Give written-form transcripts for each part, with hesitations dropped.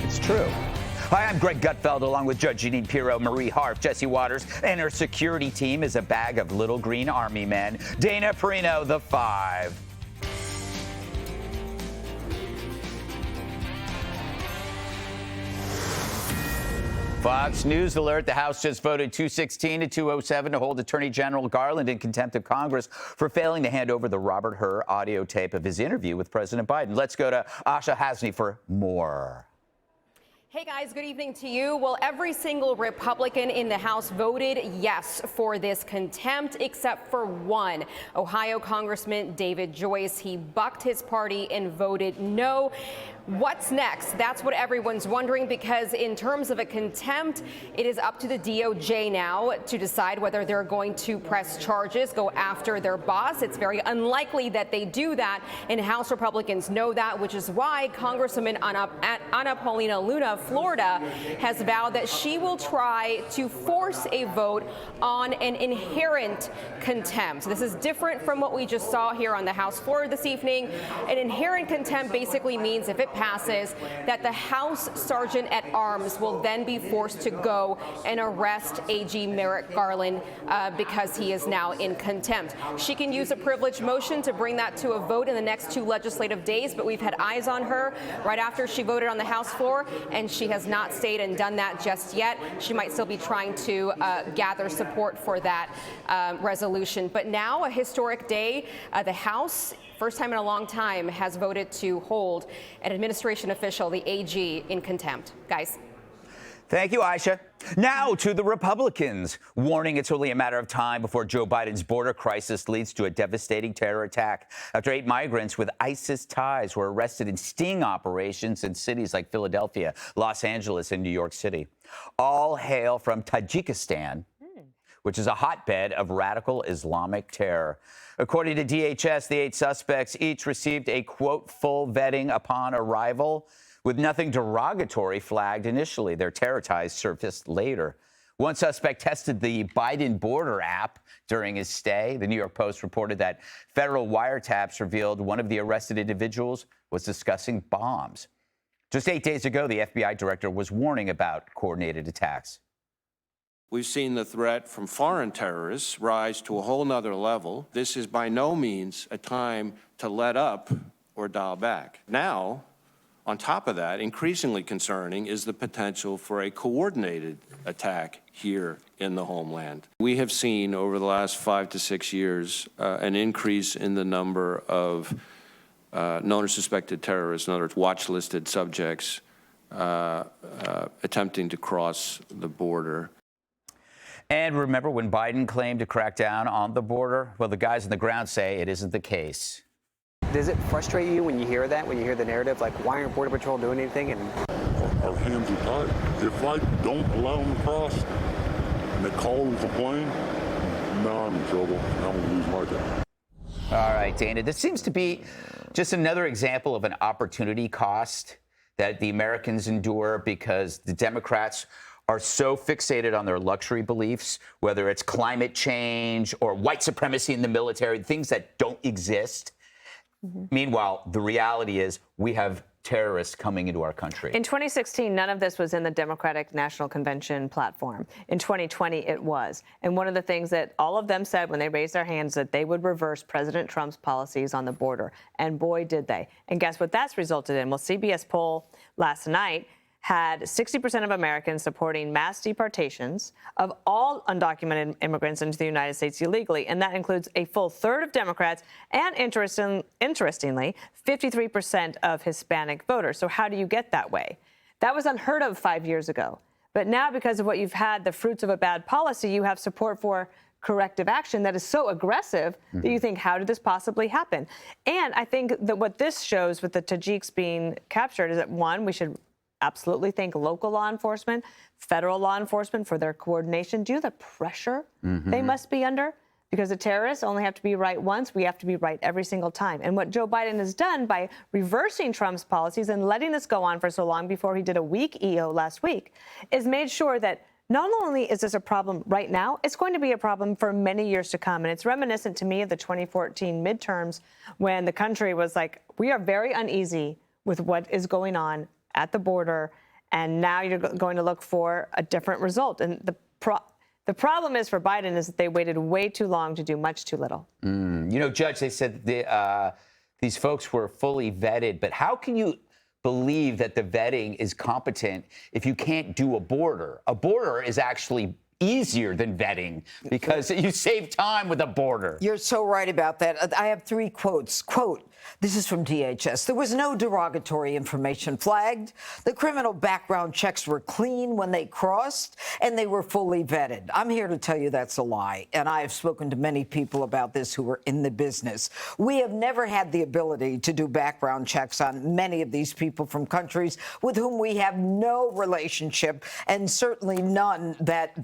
it's true. Hi, I'm Greg Gutfeld, along with Judge Jeanine Pirro, Marie Harf, Jesse Waters, and her security team is a bag of little green army men. Dana Perino, the 5. Fox News alert. The House just voted 216 to 207 to hold Attorney General Garland in contempt of Congress for failing to hand over the Robert Hur audio tape of his interview with President Biden. Let's go to Asha Hasni for more. Hey guys, good evening to you. Well, every single Republican in the House voted yes for this contempt, except for one. Ohio Congressman David Joyce. He bucked his party and voted no. What's next? That's what everyone's wondering, because in terms of a contempt, it is up to the DOJ now to decide whether they're going to press charges, go after their boss. It's very unlikely that they do that, and House Republicans know that, which is why Congresswoman Ana Paulina Luna of Florida has vowed that she will try to force a vote on an inherent contempt. This is different from what we just saw here on the House floor this evening. An inherent contempt basically means if it passes, that the House Sergeant at Arms will then be forced to go and arrest AG Merrick Garland because he is now in contempt. She can use a privilege motion to bring that to a vote in the next 2 legislative days, but we've had eyes on her right after she voted on the House floor, and she has not stayed and done that just yet. She might still be trying to gather support for that resolution. But now, a historic day, the House, first time in a long time, has voted to hold an administration official, the AG, in contempt. Guys. Thank you, Aisha. Now to the Republicans, warning it's only a matter of time before Joe Biden's border crisis leads to a devastating terror attack after 8 migrants with ISIS ties were arrested in sting operations in cities like Philadelphia, Los Angeles, and New York City. All hail from Tajikistan, which is a hotbed of radical Islamic terror. According to DHS, the 8 suspects each received a, quote, full vetting upon arrival, with nothing derogatory flagged initially. Their terror ties surfaced later. One suspect tested the Biden border app during his stay. The New York Post reported that federal wiretaps revealed one of the arrested individuals was discussing bombs. Just 8 days ago, the FBI director was warning about coordinated attacks. We've seen the threat from foreign terrorists rise to a whole nother level. This is by no means a time to let up or dial back. Now, on top of that, increasingly concerning is the potential for a coordinated attack here in the homeland. We have seen over the last 5 to 6 years an increase in the number of known or suspected terrorists, in other words, watch-listed subjects attempting to cross the border. And remember when Biden claimed to crack down on the border? Well, the guys on the ground say it isn't the case. Does it frustrate you when you hear that, when you hear the narrative, like, why aren't Border Patrol doing anything? And our hands are tied. If I don't allow them to cross and they call them a plane, now I'm in trouble. I'm going to lose my job. All right, Dana, this seems to be just another example of an opportunity cost that the Americans endure because the Democrats are so fixated on their luxury beliefs, whether it's climate change or white supremacy in the military, things that don't exist. Meanwhile, the reality is we have terrorists coming into our country. In 2016, none of this was in the Democratic National Convention platform. In 2020, it was. And one of the things that all of them said when they raised their hands that they would reverse President Trump's policies on the border. And boy, did they. And guess what that's resulted in? Well, CBS poll last night had 60% of Americans supporting mass deportations of all undocumented immigrants into the United States illegally. And that includes a full third of Democrats and, interestingly, 53% of Hispanic voters. So how do you get that way? That was unheard of 5 years ago. But now, because of what you've had, the fruits of a bad policy, you have support for corrective action that is so aggressive that you think, how did this possibly happen? And I think that what this shows with the Tajiks being captured is that, one, we should absolutely thank local law enforcement, federal law enforcement for their coordination. Do you know the pressure they must be under? Because the terrorists only have to be right once. We have to be right every single time. And what Joe Biden has done by reversing Trump's policies and letting this go on for so long before he did a weak EO last week is made sure that not only is this a problem right now, it's going to be a problem for many years to come. And it's reminiscent to me of the 2014 midterms when the country was like, we are very uneasy with what is going on at the border, And now you're going to look for a different result. And the problem is for Biden is that they waited way too long to do much too little. You know, Judge, they said these folks were fully vetted, but how can you believe that the vetting is competent if you can't do a border? A border is actually easier than vetting because you save time with a border. You're so right about that. I have 3 quotes. Quote, this is from DHS. There was no derogatory information flagged. The criminal background checks were clean when they crossed, and they were fully vetted. I'm here to tell you that's a lie, and I have spoken to many people about this who are in the business. We have never had the ability to do background checks on many of these people from countries with whom we have no relationship, and certainly none that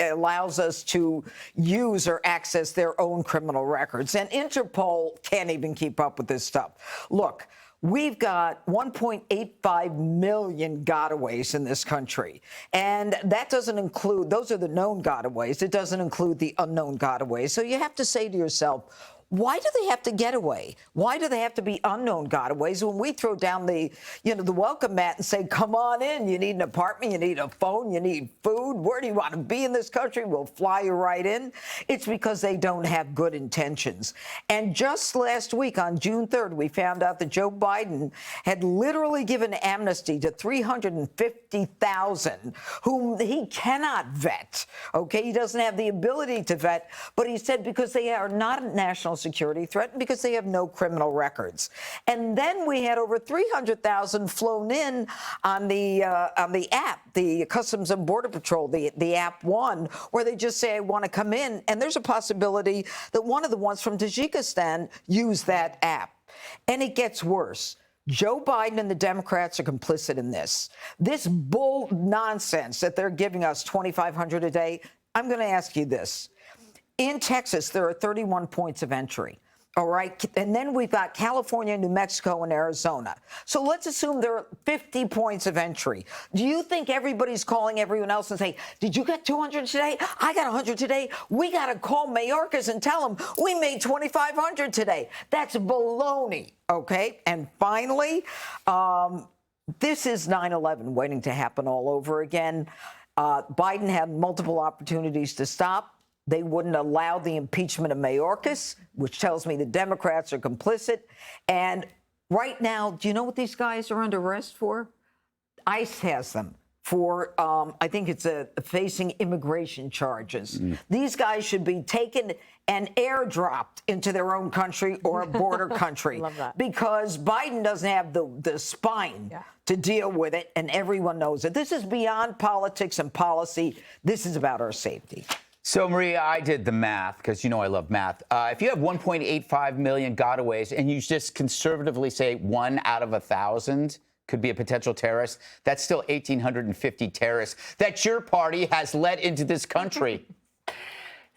allows us to use or access their own criminal records. And Interpol can't even keep up with this stuff. Look, we've got 1.85 million gotaways in this country. And that doesn't include, those are the known gotaways. It doesn't include the unknown gotaways. So you have to say to yourself, why do they have to get away? Why do they have to be unknown gotaways when we throw down the welcome mat and say, come on in, you need an apartment, you need a phone, you need food, where do you want to be in this country? We'll fly you right in. It's because they don't have good intentions. And just last week on June 3rd, we found out that Joe Biden had literally given amnesty to 350,000 whom he cannot vet. Okay, he doesn't have the ability to vet, but he said because they are not a national security threat and because they have no criminal records. And then we had over 300,000 flown in on the app, the Customs and Border Patrol, the app one, where they just say, I want to come in. And there's a possibility that one of the ones from Tajikistan used that app. And it gets worse. Joe Biden and the Democrats are complicit in this. This bull nonsense that they're giving us 2,500 a day. I'm going to ask you this. In Texas, there are 31 points of entry, all right? And then we've got California, New Mexico, and Arizona. So let's assume there are 50 points of entry. Do you think everybody's calling everyone else and saying, did you get 200 today? I got 100 today. We got to call Mayorkas and tell them we made 2,500 today. That's baloney, okay? And finally, this is 9/11 waiting to happen all over again. Biden had multiple opportunities to stop. They wouldn't allow the impeachment of Mayorkas, which tells me the Democrats are complicit. And right now, do you know what these guys are under arrest for? ICE has them for, I think it's facing immigration charges. These guys should be taken and airdropped into their own country or a border country. Love that. Because Biden doesn't have the spine to deal with it, and everyone knows it. This is beyond politics and policy. This is about our safety. So, Maria, I did the math because you know I love math. If you have 1.85 million gotaways and you just conservatively say 1 out of 1,000 could be a potential terrorist, that's still 1,850 terrorists that your party has let into this country.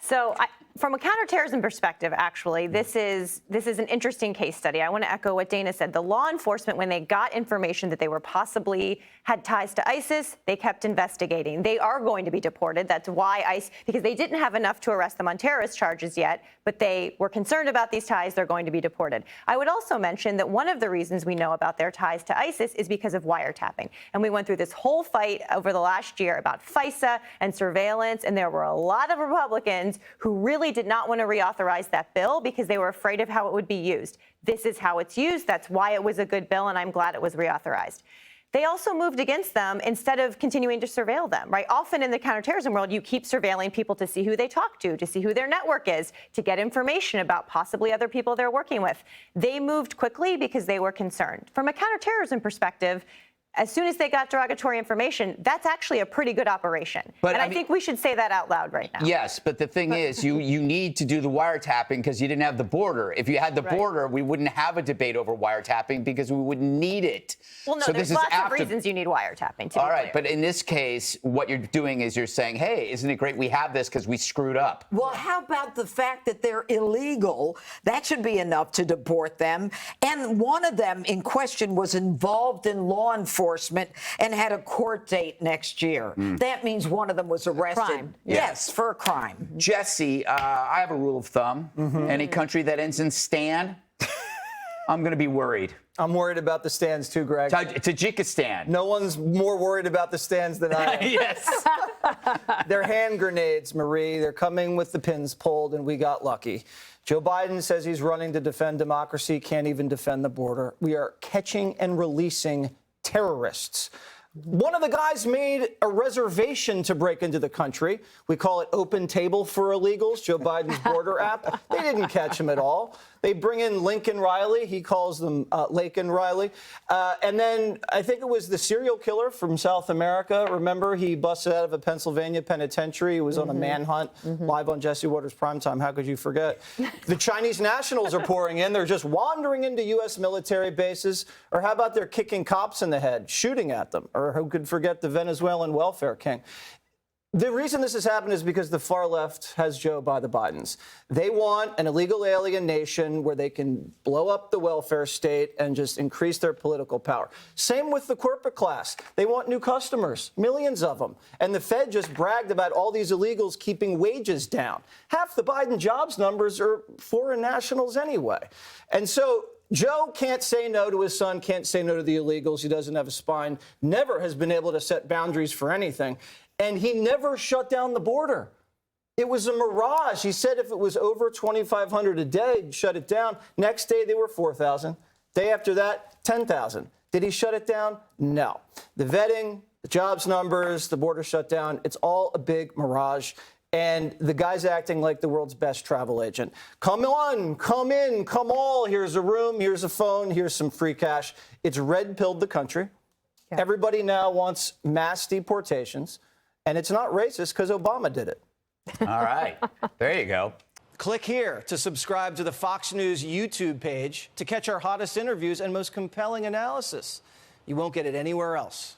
So from a counterterrorism perspective, actually, this is an interesting case study. I want to echo what Dana said. The law enforcement, when they got information that they were possibly had ties to ISIS, they kept investigating. They are going to be deported. That's why ICE, because they didn't have enough to arrest them on terrorist charges yet, but they were concerned about these ties. They're going to be deported. I would also mention that one of the reasons we know about their ties to ISIS is because of wiretapping. And we went through this whole fight over the last year about FISA and surveillance, and there were a lot of Republicans who really did not want to reauthorize that bill because they were afraid of how it would be used. This is how it's used. That's why it was a good bill, and I'm glad it was reauthorized. They also moved against them instead of continuing to surveil them, right? Often in the counterterrorism world, you keep surveilling people to see who they talk to see who their network is, to get information about possibly other people they're working with. They moved quickly because they were concerned. From a counterterrorism perspective, as soon as they got derogatory information, that's actually a pretty good operation. And I think we should say that out loud right now. Yes, but the thing is, you need to do the wiretapping because you didn't have the border. If you had the border, we wouldn't have a debate over wiretapping because we wouldn't need it. Well, no, so there's lots of reasons you need wiretapping. All right, but in this case, what you're doing is you're saying, hey, isn't it great we have this because we screwed up? Well, how about the fact that they're illegal? That should be enough to deport them. And one of them in question was involved in law enforcement and had a court date next year. That means one of them was arrested. Crime. Yes, for a crime. Jesse, I have a rule of thumb. Any country that ends in stan, I'm going to be worried. I'm worried about the stands too, Greg. Tajikistan. No one's more worried about the stands than I am. Yes. They're hand grenades, Marie. They're coming with the pins pulled, and we got lucky. Joe Biden says he's running to defend democracy, can't even defend the border. We are catching and releasing terrorists. One of the guys made a reservation to break into the country. We call it Open Table for Illegals, Joe Biden's border app. They didn't catch him at all. They bring in Lincoln Riley. He calls them Laken Riley. And then I think it was the serial killer from South America. Remember, he busted out of a Pennsylvania penitentiary. He was on a manhunt live on Jesse Waters Primetime. How could you forget? The Chinese nationals are pouring in. They're just wandering into U.S. military bases. Or how about they're kicking cops in the head, shooting at them? Or who could forget the Venezuelan welfare king? The reason this has happened is because the far left has Joe by the Bidens. They want an illegal alien nation where they can blow up the welfare state and just increase their political power. Same with the corporate class. They want new customers, millions of them. And the Fed just bragged about all these illegals keeping wages down. Half the Biden jobs numbers are foreign nationals anyway. And so Joe can't say no to his son, can't say no to the illegals. He doesn't have a spine, never has been able to set boundaries for anything. And he never shut down the border. It was a mirage. He said if it was over 2,500 a day, he'd shut it down. Next day, they were 4,000. Day after that, 10,000. Did he shut it down? No. The vetting, the jobs numbers, the border shutdown, it's all a big mirage. And the guy's acting like the world's best travel agent. Come on, come in, come all. Here's a room, here's a phone, here's some free cash. It's red-pilled the country. Yeah. Everybody now wants mass deportations. And it's not racist because Obama did it. All right. There you go. Click here to subscribe to the Fox News YouTube page to catch our hottest interviews and most compelling analysis. You won't get it anywhere else.